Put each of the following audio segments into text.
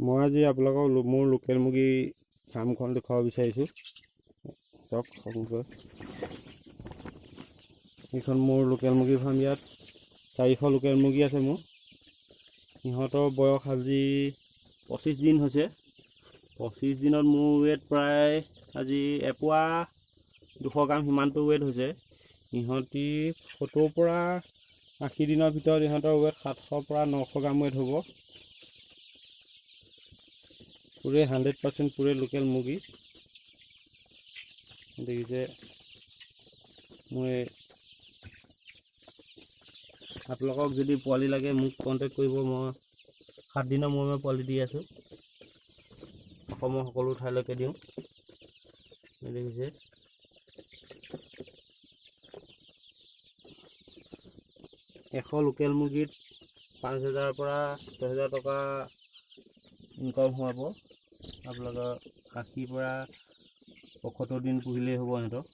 মই আজি আপোনালোকক মোৰ লোকেল মুৰ্গী ফাৰ্মখন দেখুৱাব বিচাৰিছোঁ। চাওক সকলোকে, এইখন মোৰ লোকেল মুৰ্গী ফাৰ্ম। ইয়াত 400 লোকেল মুৰ্গী আছে মোৰ। সিহঁতৰ বয়স আজি 25 দিন হৈছে। 25 দিনত মোৰ ৱেট প্ৰায় আজি এপোৱা 200 গ্ৰাম সিমানটো ৱেট হৈছে। ইহঁতি 70 পৰা 80 দিনৰ ভিতৰত ইহঁতৰ ৱেট 700 পৰা 900 গ্ৰাম ৱেট হ'ব। পুৰে 100% পুৰে লোকেল মুৰ্গী দেখিছে। মই আপোনালোকক যদি পোৱালি লাগে মোক কণ্টেক্ট কৰিব। মই 7 দিনৰ মূৰে মূৰে পোৱালি দি আছোঁ। অসমৰ সকলো ঠাইলৈকে দিওঁ। দেখিছে এশ লোকেল মুৰ্গীত 5,000 পৰা 6,000 টকা ইনকাম হ'ব। আপোনালোকৰ 80 পৰা 75 দিন পুহিলেই হ'ব সিহঁতক।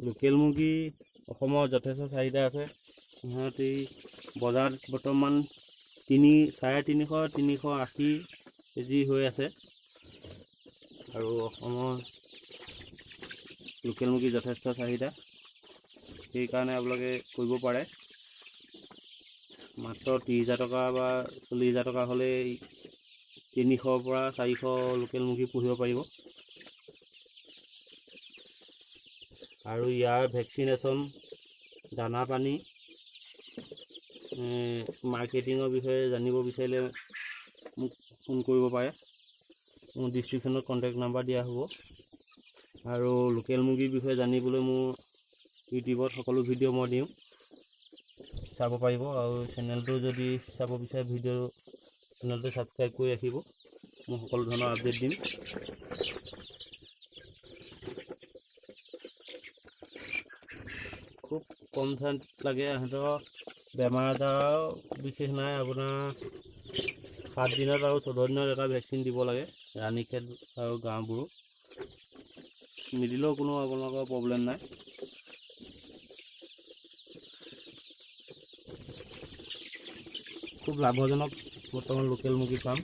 লোকেল মুৰ্গী অসমৰ যথেষ্ট চাহিদা আছে। সিহঁতি বজাৰত বৰ্তমান 350, 380 কেজি হৈ আছে। আৰু অসমৰ লোকেল মুৰ্গী যথেষ্ট চাহিদা, সেইকাৰণে আপোনালোকে কৰিব পাৰে। মাত্ৰ 30,000 টকা বা 40,000 টকা হ'লেই 300 পৰা 400 লোকেল মুৰ্গী পুহিব পাৰিব। আৰু ইয়াৰ ভেকচিনেশ্যন, দানা পানী, মাৰ্কেটিঙৰ বিষয়ে জানিব বিচাৰিলে মোক ফোন কৰিব পাৰে। মোৰ ডিছক্ৰিপশ্যনত কণ্টেক্ট নাম্বাৰ দিয়া হ'ব। আৰু লোকেল মুৰ্গীৰ বিষয়ে জানিবলৈ মোৰ ইউটিউবত সকলো ভিডিঅ' মই দিওঁ, চাব পাৰিব। আৰু চেনেলটো যদি চাব বিচাৰে চেনেলটো ছাবস্ক্ৰাইব কৰি ৰাখিব। মই সকলো ধৰণৰ আপডেট দিম। খুব কম ঠাইত লাগে। সিহঁতৰ বেমাৰ আজাৰ বিশেষ নাই। আপোনাৰ 7 দিনত আৰু 14 দিনত এটা ভেকচিন দিব লাগে, ৰাণীখেত আৰু গাঁওবোৰো নিদিলেও কোনো আপোনালোকৰ প্ৰব্লেম নাই। খুব লাভজনক বৰ্তমান লোকেল মুৰ্গী ফাৰ্ম।